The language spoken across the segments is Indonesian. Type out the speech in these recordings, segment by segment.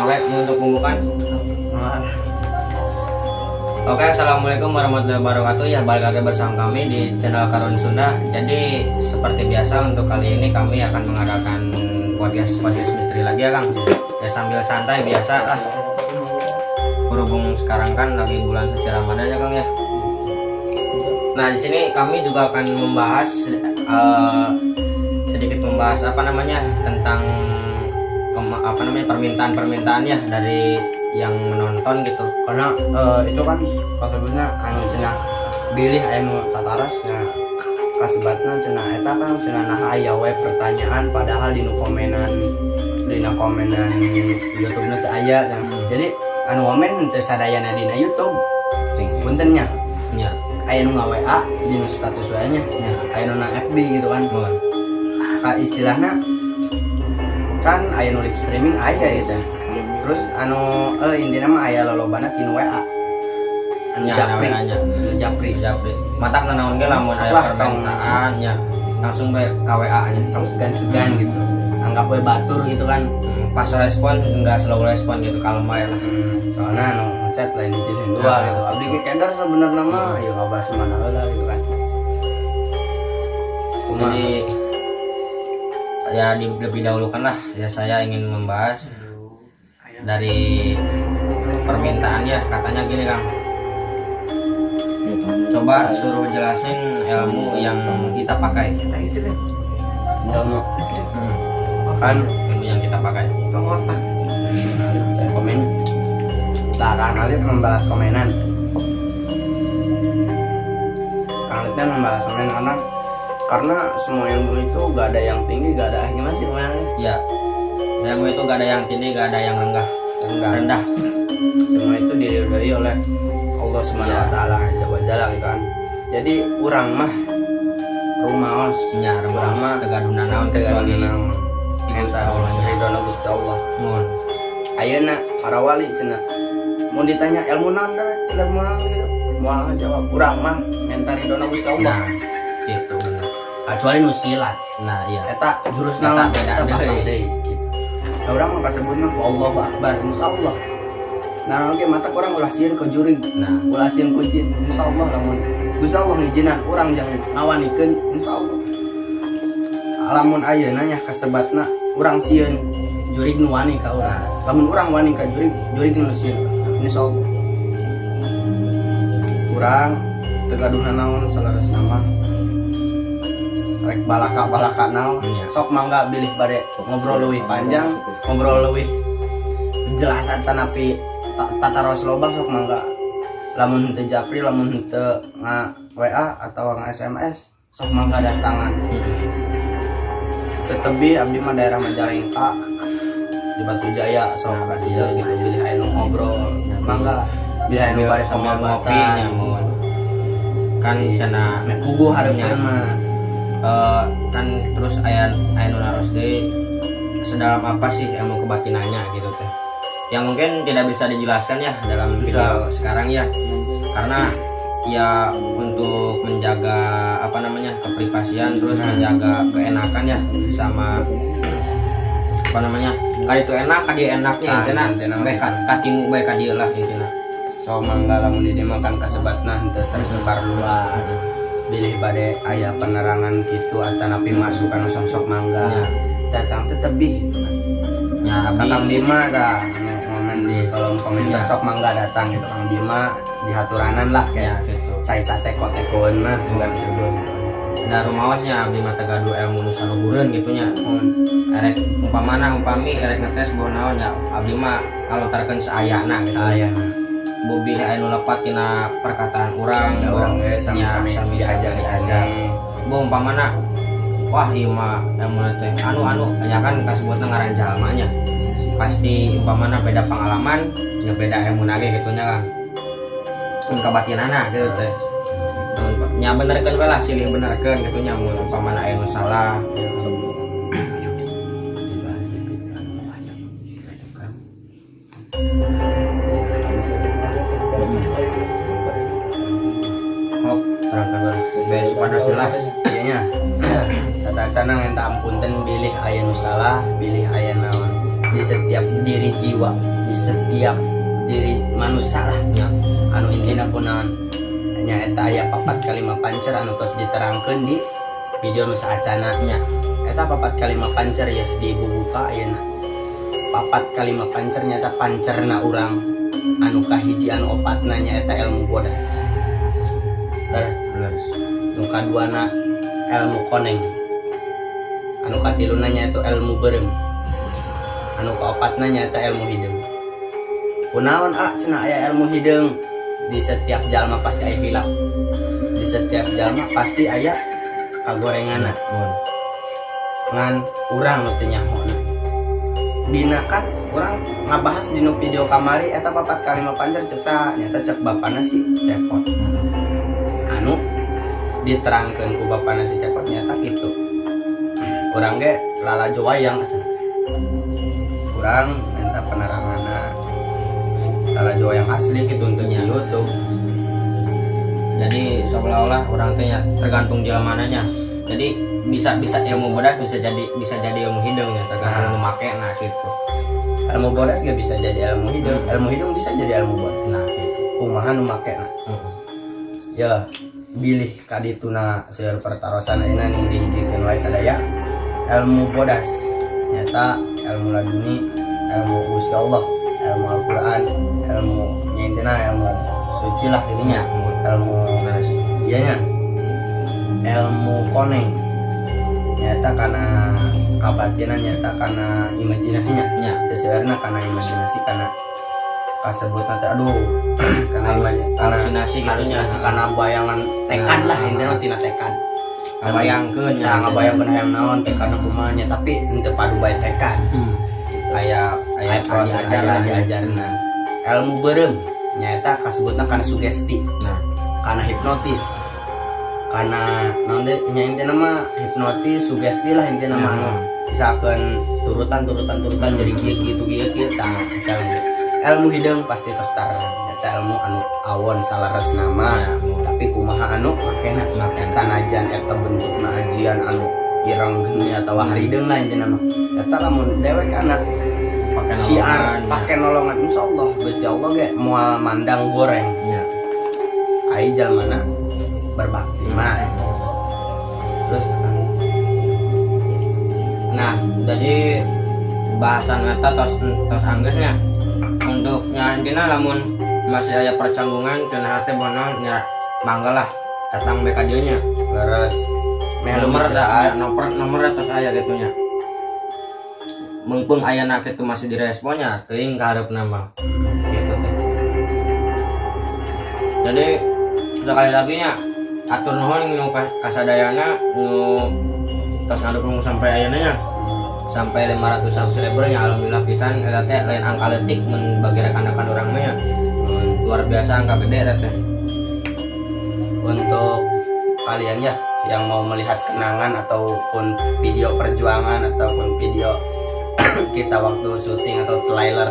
baik untuk pembukaan. Oke, assalamualaikum warahmatullahi wabarakatuh. Ya, balik lagi bersama kami di channel Karun Sunda. Jadi seperti biasa untuk kali ini kami akan mengadakan podcast misteri lagi ya Kang. Ya sambil santai biasa lah. Berhubung sekarang kan lagi bulan suci Ramadan ya Kang ya. Nah di sini kami juga akan membahas sedikit membahas tentang permintaan ya dari yang menonton gitu. Karena itu kan sebenarnya anu cenah bilih anu tataras nya kasebatna cenah eta kan cenah nah aya we pertanyaan padahal dina komenan YouTube teh aya kan. Jadi anu komen teu sadayana dina YouTube. Punten nya. Ya. Aya nu nga-WA dina status WA-nya. Aya nu na FB gitu kan. Ka istilahna kan aya nu live streaming aya gitu. Terus anu intina mah aya lolobana tinu WA. Anu japri. Matak nanaon ge lamun aya permintaan nya langsung bae ka WA-nya. Segan-segan gitu. Anggap we batur gitu kan. Pas respon enggak slow respon gitu kalem bae lah. Soalnya anu chat lain dijieun dua gitu. Abdi ge kendar sebenarnya mah ya ngabahas mana heula gitu kan. Jadi ya lebih dahulukan lah ya saya ingin membahas dari permintaan ya, katanya gini Kang, coba suruh jelasin ilmu yang kita pakai. Ilmu kan ilmu yang kita pakai. Komen Kang Alif membalas komenan. Kang Alif membalas komen karena semua ilmu itu gak ada yang tinggi, gak ada gimana sih komenannya? Ya, ilmu itu gak ada yang tinggi, gak ada yang rendah. Semua itu diridhoi oleh Allah Subhanahu wa taala gitu kan. Jadi urang mah rumaos nya urang mah tegadunan naon kecuali ngenta ridhona Gusti Allah. Mun Ayeuna para wali cenah mau ditanya ilmu naon gitu. Moal jawab urang mah ngenta ridhona Gusti Allah. Nah, gitu bener. Kecuali nu silat. Nah, iya. Eta jurus naon eta beda deui gitu. Urang mah kasebutna Allahu Akbar insyaallah. Nah, oke mata orang ulah sieun ke jurig. Nah, ulah sieun ku jin insyaallah lamun Gusti Allah ngijinan urang jangan ngawanikeun insyaallah. Lamun ayeuna nya kasebatna urang sieun jurig nu wani ka urang. Lamun urang wani ka jurig nu sieun insyaallah. Urang tegaduhan naon salaresna mah rek balaka naon sok mangga bilih bade ngobrol leuwih panjang, ngobrol leuwih jelasan tanapi tataros loba sok mangga. Lamun henteu japri, lamun henteu WA atau SMS sok mangga datangan. Tetebi abdi mah daerah Majalengka di Batu Jaya sok ka dieu gitu bilih aya nu ngobrol mangga bilih aya nu bade pamangatan kan cenah puguh hareupeun mah kan terus aya nu naros deui sedalam apa sih ilmu kebatinannya gitu teh yang mungkin tidak bisa dijelaskan ya dalam video sekarang ya, karena ya untuk menjaga keprivasian terus menjaga keenakan ya sama kali itu enak kali enaknya intina bae katimu bae ka dieu lah intina. So mangga lamun di dieu makan kasebatna henteu tersebar luas. Bilih bade aya penerangan gitu atanapi masukan sok mangga. Ya. Datang tetebi gitu kan. Ya Kang Bima dah ngomen di kolom komentar sok mangga datang gitu Kang Bima di haturanan lah kayak gitu. Cai sate kotekoeun mah sugan-sugan. Da rumaosnya abdi mah tegadu ilmu nu saluhureun gitu nya. Erek upami erek ngetes bawa naon nya abdi mah alontarkeun saayana gitu. Ayana. Bobi anu lepat tina perkataan urang sami-sami diajar. Bu umpamana wah ieu mah ilmu teh anu nya kan kasebutna ngaran jalmanya. Pasti umpamana beda pengalaman, nya beda ilmu nage gitu nya kan. Mun kabatinana gitu teh. Nya benerkeun we lah silih benerkeun gitu nya mun umpamana aya nu salah. Panas jelas iya sadacana ngenta ampunten bilih aya nu salah bilih aya naon di setiap diri jiwa, di setiap diri manusia lah nya. Anu intina punaon nya eta aya 4 kalimat pancer anu tos diterangkeun di video nu saacana nya. Eta 4 kalimat pancer ya di ibu buka ayeuna. 4 kalimat pancer nyata pancerna urang anu kahiji anu opatna nyaeta ilmu bodas. Terus nu kaduana ilmu koneng. Anu katiluna nyaeta ilmu beureum. Anu kaopatna nyaeta ilmu hideung. Kunaon cenah aya ilmu hideung? Di setiap jalma pasti aya hilaf. Di setiap jalma pasti aya kagorenganna. Ngan urang teu nyahona. Dina kan urang ngabahas dina video kamari eta 4 kalimat pancer cek sa nyata cek bapana si Cepot. Anu diterangkeun ku bapana si Cepot nyata kitu. Urang ge lalajo wayang asal. Urang minta peneranganna lalajo wayang asli gitu untuk YouTube. Jadi seolah-olah orang tanya tergantung jalanannya. Jadi bisa ilmu bodas bisa jadi ilmu hideung ya tergantung anu make nah gitu. Ilmu bodas gak bisa jadi ilmu hideung, ilmu hideung bisa jadi ilmu bodas. Nah gitu. Kumaha nu make nah. Ya bilih kadituna seueur pertarosan ayeuna nu dihijikeun wae sadaya ilmu bodas. Nyata ilmu laduni, ilmu Gusti Allah, ilmu Al-Qur'an, ilmu intina ilmu suci lah ininya, ilmu iyanya. Ilmu koneng nyata karena kabatinan nyata karena imajinasinya Ya. sesuainya karena imajinasi karena kasebut nanti aduh karena halusinasi karena bayangan tekad lah intinya tina tekad ngabayangkeun ya ngabayangkeun hayang naon tekadna kumaha nya tapi henteu padu bae tekad aya proses diajarna ilmu beureum nyaeta kasebutna kana sugesti nah kana hipnotis karena nanti intinya mah hipnotis sugesti lah intinya mah anu misalkan turutan jadi gitu tah ilmu hideung pasti tos tara eta ilmu anu awon salares nama tapi kumaha anu makena sanajan eta bentukna ajian anu ireng geni atawa harideung lah intinya mah eta lamun dewek anak siar pake nolongan insyaallah Gusti Allah ge moal mandang goreng nya ai jalmana berbakti mah terus nah jadi bahasan eta tos anggeusnya untuk nyantina lamun masih aya percanggungan cenah teh bono nya mangga lah datang be ka dieu nya leres nomor tos aya gitu nya mumpung ayana kitu masih diresponnya teuing kaharepna mah gitu teh jadi sekali lagi nya atur nuhun nu kasadayana nu tos ngadukung sampai ayeuna nya sampai 500 subscriber nya alhamdulillah pisan eta teh lain angka leutik mun bagi rekan-rekan urang mah nya luar biasa angka gede eta teh. Untuk kalian ya yang mau melihat kenangan ataupun video perjuangan ataupun video kita waktu syuting atau trailer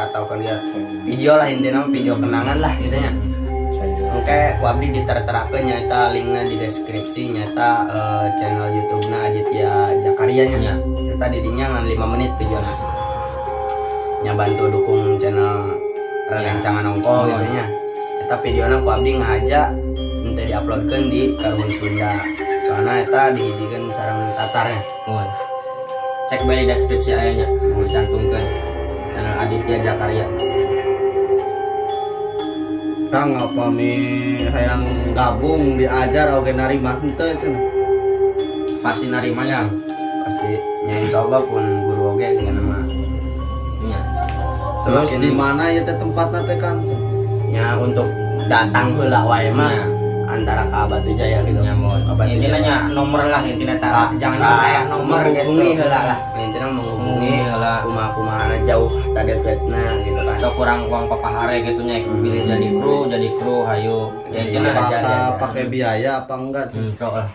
ataupun dia video lah intinya video kenangan lah gitu nya. Oke, wabdi diterterakeun nyata linknya di deskripsi nyata channel YouTube-na Aditya Jakaria nya. Nyata didinya ngan 5 menit videona. Nya bantu dukung channel rancangan ongko gitu nya. Nyata videona ku abdi ngaja ente diuploadkeun di Karun Sunda. Soalnya eta dihijikeun sareng tatarnya. Cek bae di deskripsi aya nya, cantumkeun channel Aditya Jakaria. Kang apa mi hayang gabung diajar oge narima henteu cenah. Pasti narima ya. Pasti nya insyaallah pun guru oge geuna mah. Nya. Terus di mana ya teh tempatna teh Kang? Ya untuk datang heula wae mah antara ka Batu Jaya gitu. Nya mun. Intina nya nomor lah intina tah jangan kayak nomor gitu. Menghubungi heula lah. Intina menghubungi kumaha jauh tadeketna gitu kan. So kurang uang papahare gitu nya pilih jadi kru hayu. Intina pakai biaya apa enggak? Sok lah.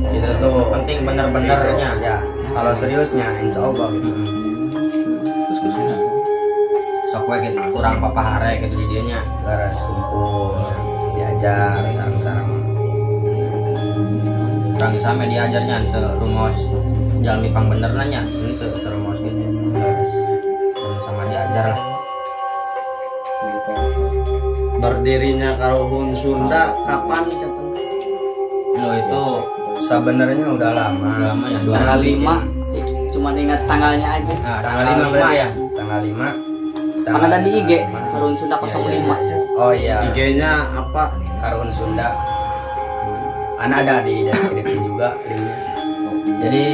Kita tuh penting bener-benernya ya. Kalau seriusnya insyaallah gitu. Sok we gitu kurang papahare gitu di dieu nya. Laras kumpul diajar sareng-sareng. Kang sampe diajarnya teu rumos jalmi pang bener nanya itu rumos gitu. Jar lah. Berdirinya Karuhun Sunda kapan katanya? Lo itu Sebenarnya udah lama. ya Tanggal 5, cuman ingat tanggalnya aja. Nah, Tanggal 5 berarti ya. Tanggal 5. Mana ada di IG Tanggal 5. Karuhun Sunda 05. Oh iya. IG-nya apa? Karuhun Sunda. Ada di deskripsi juga linknya. Jadi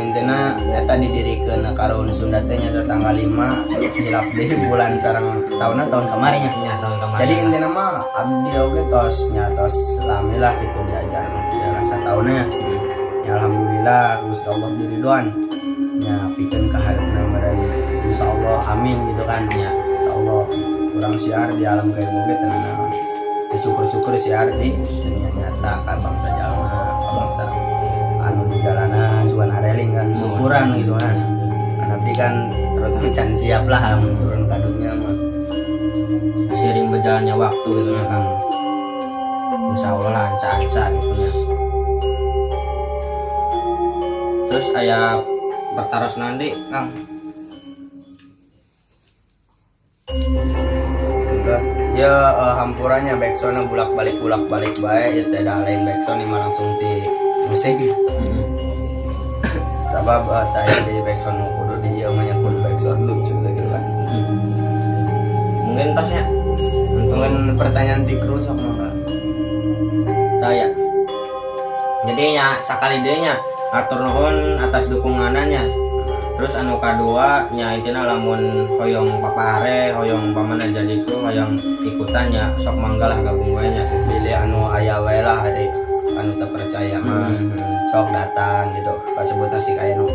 intinya eta didirikan Karuhun Sunda teh nya tanggal 5 hilap deui bulan sareng tahun kemarin ya. Iya, tahun kemarin. Jadi intinya mah abdi oge tos nyatos lami lah gitu diajar ya rasa tahunnya. Ya alhamdulillah Gusti Allah diridhoan. Ya pikeun ka hareupna meureun insyaallah amin gitu kan. Ya. Insyaallah kurang siar di alam gaib oge teh naon. Syukur-syukur siar di dunia nyata ka bangsa jalma, ka bangsa anu di jalanan sugan areling kan syukuran gitu kan. Tapi kan terus can siap lah turun ka dunia mah. Seiring berjalannya waktu gitu ya Kang. Insya Allah lancar-lancar gitu ya. Terus ayah bertaros nanti Kang. Udah. Ya hampurannya backsoundnya bulak-balik baik ya tidak lain backsound ini mah langsung di musik. Sebab saya di backsound kudu di ieu mah kudu backsound lucu gitu kan. Mungkin tasnya Mungkin pertanyaan di kru sama enggak? saya. Jadi nya sakali deui nya atur nuhun atas dukungannya. Terus anu kadua nya intina lamun hoyong papahare, hoyong pamana jadi kru, hoyong ikutannya sok manggalah gabung we nya. Pilih anu aya wae lah hari anu tak percaya mah sok datang gitu. Kasebutna si kaya nu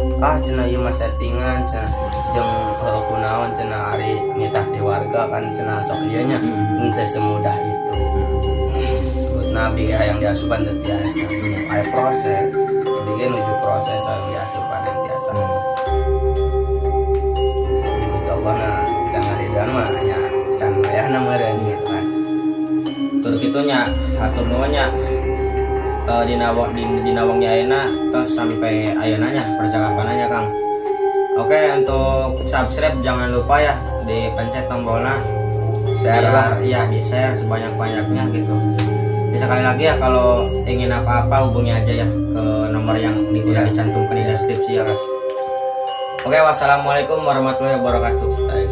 cenah ieu mah settingan cenah jeung kunaon cenah ari nitah di warga kan cenah sok ieu nya teu semudah itu. Sebutna abdi hayang diasupan teu tiasa. Aya proses. Jadi nuju proses hayang diasupan yang tiasa. Allah na can ngaridan mah nya can wayahna meureun gitu kan. Tur kitu nya atur nuhun nya di nawang ayeuna terus sampai ayeuna nya percakapannya Kang. Oke, untuk subscribe jangan lupa ya dipencet tombolnya Share lah. Iya, di share sebanyak-banyaknya gitu. Bisa sekali lagi ya kalau ingin apa-apa hubungi aja ya ke nomor yang udah dicantumkan di deskripsi ya guys. Oke, wassalamualaikum warahmatullahi wabarakatuh. Stay